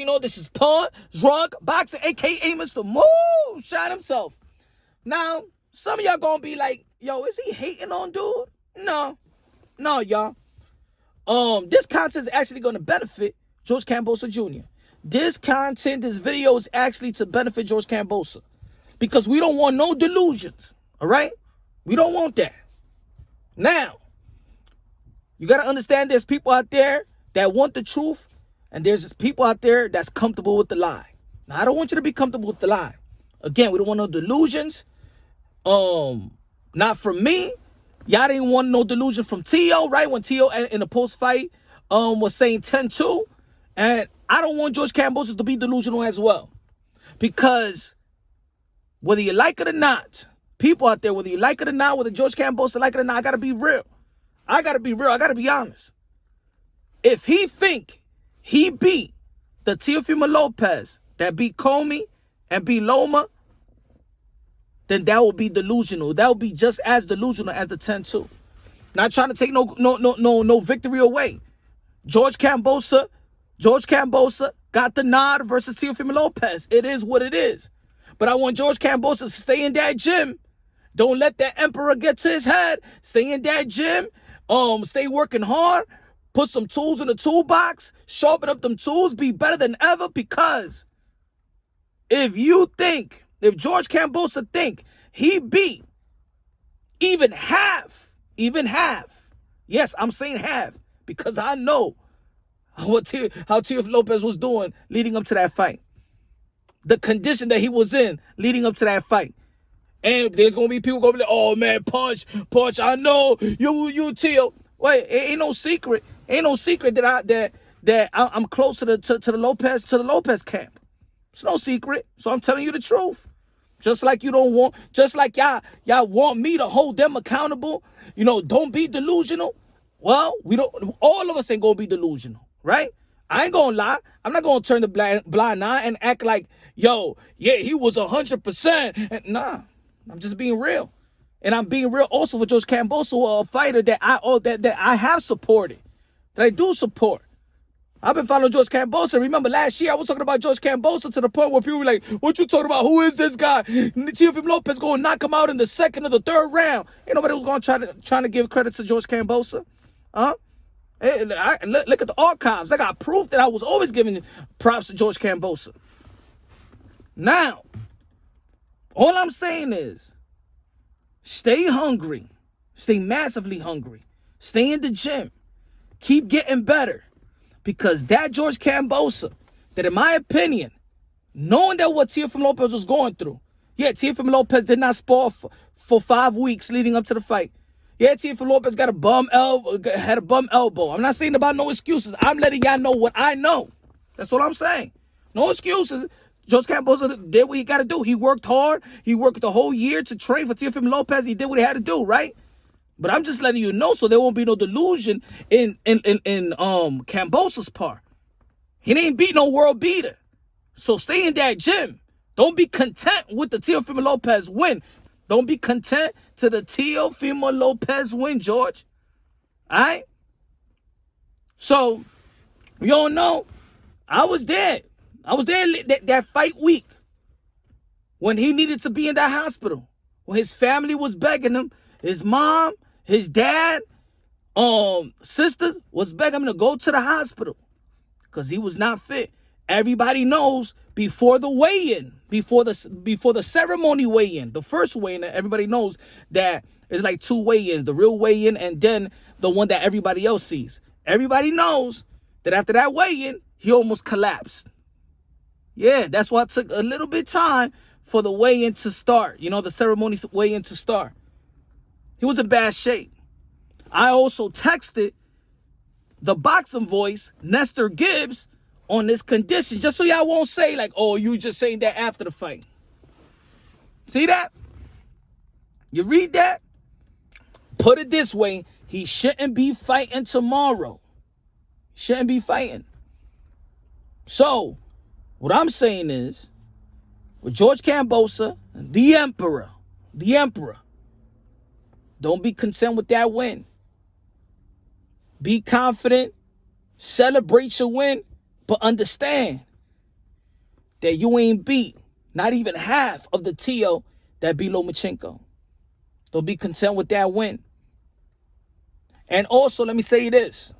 already know this is Pawn, Drunk, Boxer, a.k.a. Mr. Moonshine himself. Now, some of y'all gonna be like, yo, is he hating on dude? No, y'all. This content is actually gonna benefit George Kambosos Jr. This video is actually to benefit George Kambosos. Because we don't want no delusions, all right? We don't want that. Now, you got to understand there's people out there that want the truth, and there's people out there that's comfortable with the lie. Now, I don't want you to be comfortable with the lie. Again, we don't want no delusions. Not from me. Y'all didn't want no delusion from Teo, right? When Teo in the post-fight was saying 10-2. And I don't want George Kambosos to be delusional as well. Because whether you like it or not, people out there, whether you like it or not, whether George Kambosos like it or not, I got to be real. I got to be honest. If he think he beat the TEOFIMO Lopez that beat Comey and beat Loma, then that will be delusional. That will be just as delusional as the 10-2. Not trying to take no victory away. George Kambosos got the nod versus TEOFIMO Lopez. It is what it is. But I want George Kambosos to stay in that gym. Don't let that emperor get to his head. Stay in that gym. Stay working hard. Put some tools in the toolbox. Sharpen up them tools. Be better than ever. Because if George Kambosos think he beat even half, yes, I'm saying half, because I know how TEOFIMO Lopez was doing leading up to that fight. The condition that he was in leading up to that fight. And there's going to be people going to be like, oh, man, Punch, I know, you Teo. Wait, it ain't no secret. Ain't no secret that I'm close to the Lopez camp. It's no secret. So I'm telling you the truth. Just like y'all want me to hold them accountable. You know, don't be delusional. Well, all of us ain't going to be delusional, right? I ain't going to lie. I'm not going to turn the blind eye and act like, yo, yeah, he was 100%. And nah, I'm just being real. And I'm being real also for George Kambosos, a fighter that I have supported, that I do support. I've been following George Kambosos. Remember last year I was talking about George Kambosos to the point where people were like, what you talking about? Who is this guy? TEOFIMO Lopez going to knock him out in the second or the third round. Ain't nobody was going to trying to give credit to George Kambosos. Hey, look at the archives. I got proof that I was always giving props to George Kambosos. Now, all I'm saying is, stay hungry. Stay massively hungry. Stay in the gym. Keep getting better. Because that George Kambosos, that in my opinion, knowing that what TEOFIMO Lopez was going through, yeah, TEOFIMO Lopez did not spar for 5 weeks leading up to the fight. Yeah, TEOFIMO Lopez had a bum elbow. I'm not saying about no excuses. I'm letting y'all know what I know. That's all I'm saying. No excuses. George Kambosos did what he got to do. He worked hard. He worked the whole year to train for TEOFIMO Lopez. He did what he had to do, right? But I'm just letting you know so there won't be no delusion in Kambosos' part. He ain't beat no world beater. So stay in that gym. Don't be content with the TEOFIMO Lopez win. Don't be content to the TEOFIMO Lopez win, George. All right? So, you all know, I was there. I was there that fight week when he needed to be in that hospital. When his family was begging him, his mom, his dad, sister was begging him to go to the hospital because he was not fit. Everybody knows before the weigh-in, before the ceremony weigh-in, the first weigh-in, everybody knows that it's like 2 weigh-ins, the real weigh-in and then the one that everybody else sees. Everybody knows that after that weigh-in, he almost collapsed. Yeah, that's why it took a little bit of time for the weigh-in to start, you know, the ceremony weigh-in to start. He was in bad shape. I also texted the boxing voice, Nestor Gibbs, on this condition, just so y'all won't say like, oh, you just saying that after the fight. See that? You read that? Put it this way, he shouldn't be fighting tomorrow. Shouldn't be fighting. So, what I'm saying is, with George Kambosos, the emperor, don't be content with that win. Be confident, celebrate your win, but understand that you ain't beat not even half of the Teo that beat Lomachenko. Don't be content with that win. And also, let me say this.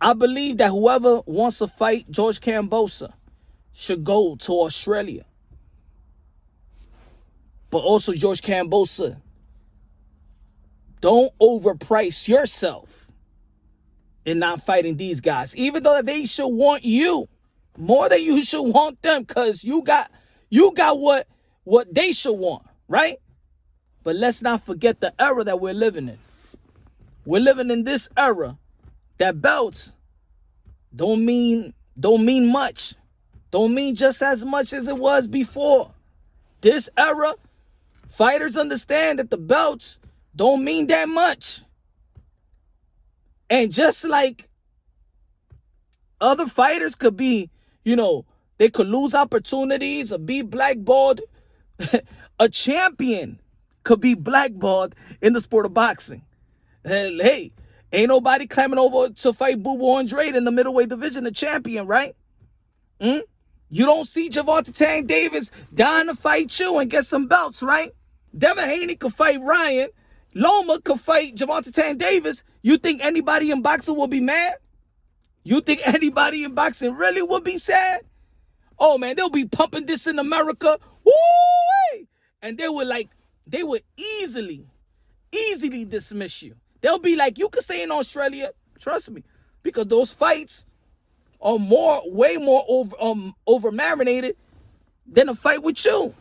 I believe that whoever wants to fight George Kambosos should go to Australia. But also, George Kambosos, don't overprice yourself in not fighting these guys. Even though they should want you more than you should want them, because you got what they should want, right? But let's not forget the era that we're living in. We're living in this era that belts don't mean much. Don't mean just as much as it was before. This era, fighters understand that the belts don't mean that much. And just like other fighters could be, they could lose opportunities or be blackballed, a champion could be blackballed in the sport of boxing. And hey, ain't nobody climbing over to fight Boo Boo Andrade in the middleweight division, the champion, right? You don't see Gervonta Tank Davis dying to fight you and get some belts, right? Devin Haney could fight Ryan. Loma could fight Gervonta Tank Davis. You think anybody in boxing will be mad? You think anybody in boxing really would be sad? Oh, man, they'll be pumping this in America. Woo! And they would easily dismiss you. They'll be like, you can stay in Australia. Trust me. Because those fights are way more over marinated than a fight with you.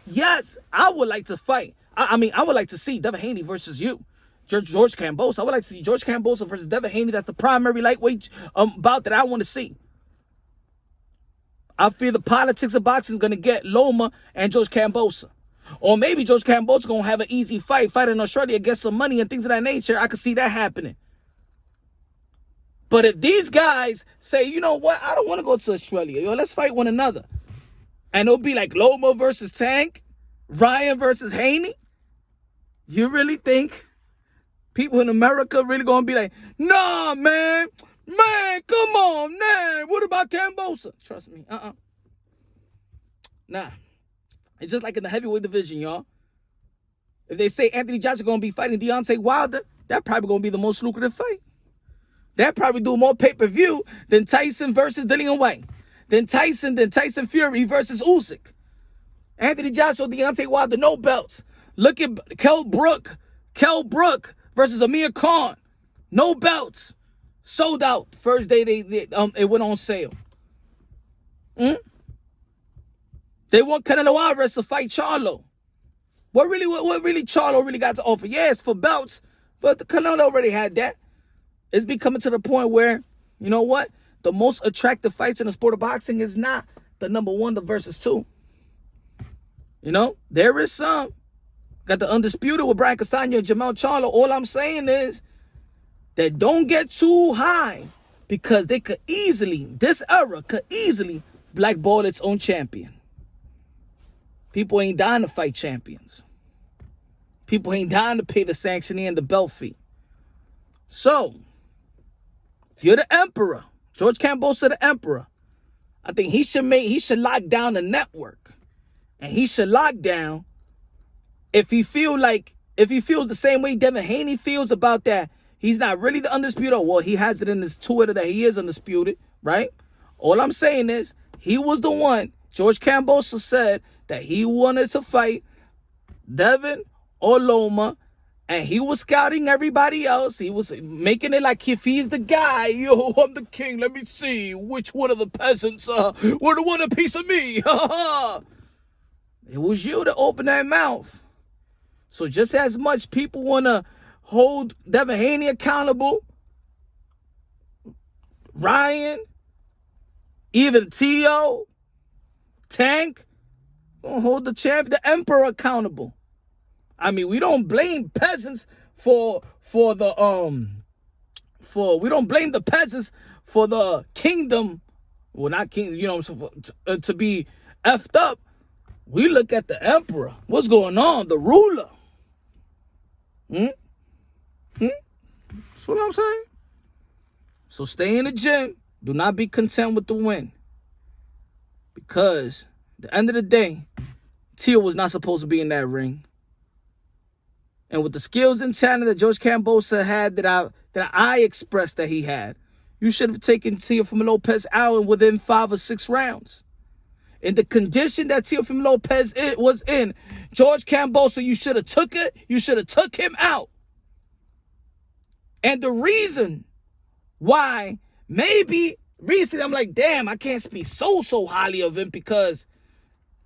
Yes, I would like to fight. I would like to see Devin Haney versus you. George Kambosos. I would like to see George Kambosos versus Devin Haney. That's the primary lightweight bout that I want to see. I fear the politics of boxing is going to get Loma and George Kambosos. Or maybe George Kambosos going to have an easy fight in Australia, get some money and things of that nature. I could see that happening. But if these guys say, you know what, I don't want to go to Australia. Let's fight one another. And it'll be like Loma versus Tank, Ryan versus Haney. You really think people in America really going to be like, nah, man, come on, man. What about Kambosos? Trust me, Nah. It's just like in the heavyweight division, y'all. If they say Anthony Joshua going to be fighting Deontay Wilder, that probably going to be the most lucrative fight. That probably do more pay-per-view than Tyson versus Dillian White. Than Tyson Fury versus Usyk. Anthony Joshua, Deontay Wilder, no belts. Look at Kell Brook versus Amir Khan. No belts. Sold out. First day it went on sale. They want Canelo Alvarez to fight Charlo. What really Charlo really got to offer? Yeah, it's for belts, but the Canelo already had that. It's becoming to the point where, you know what? The most attractive fights in the sport of boxing is not the number one, the versus two. There is some. Got the Undisputed with Brian Castano and Jamal Charlo. All I'm saying is that don't get too high, because this era could easily blackball its own champion. People ain't dying to fight champions. People ain't dying to pay the sanctioning and the belt fee. So, if you're the emperor, George Kambosos the emperor, I think he should lock down the network. And he should lock down if he feels the same way Devin Haney feels about that. He's not really the undisputed. Well, he has it in his Twitter that he is undisputed, right? All I'm saying is he was the one. George Kambosos said that he wanted to fight Devin or Loma, and he was scouting everybody else. He was making it like if he's the guy, I'm the king. Let me see which one of the peasants would want a piece of me. It was you to open that mouth. So just as much people want to hold Devin Haney accountable, Ryan, even Teo, Tank, gonna hold the emperor accountable. We don't blame peasants we don't blame the peasants for the kingdom. Well, not kingdom, to be effed up. We look at the emperor. What's going on? The ruler. That's what I'm saying. So stay in the gym. Do not be content with the win. Because at the end of the day, Teo was not supposed to be in that ring. And with the skills and talent that George Kambosos had that I expressed that he had, you should have taken Teofimo Lopez out within 5 or 6 rounds. In the condition that Teofimo Lopez was in, George Kambosos, you should have took it. You should have took him out. And the reason why, maybe recently I'm like, damn, I can't speak so highly of him, because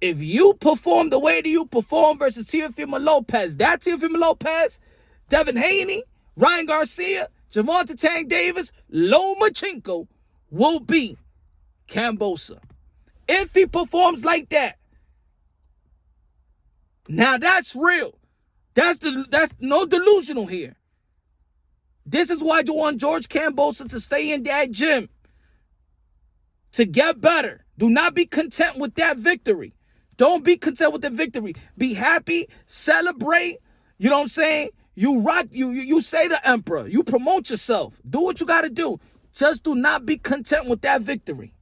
if you perform the way that you perform versus Teofimo Lopez, that Teofimo Lopez, Devin Haney, Ryan Garcia, Javante Tank Davis, Loma will be Kambosos. If he performs like that, now that's real. That's no delusional here. This is why you want George Kambosos to stay in that gym, to get better. Do not be content with that victory. Don't be content with the victory. Be happy, celebrate. You know what I'm saying? You rock, you say the emperor. You promote yourself. Do what you got to do. Just do not be content with that victory.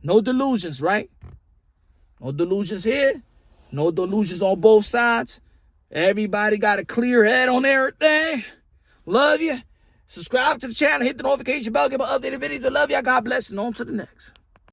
No delusions, right? No delusions here. No delusions on both sides. Everybody got a clear head on everything. Love you. Subscribe to the channel. Hit the notification bell. Get my updated videos. I love y'all. God bless. And on to the next.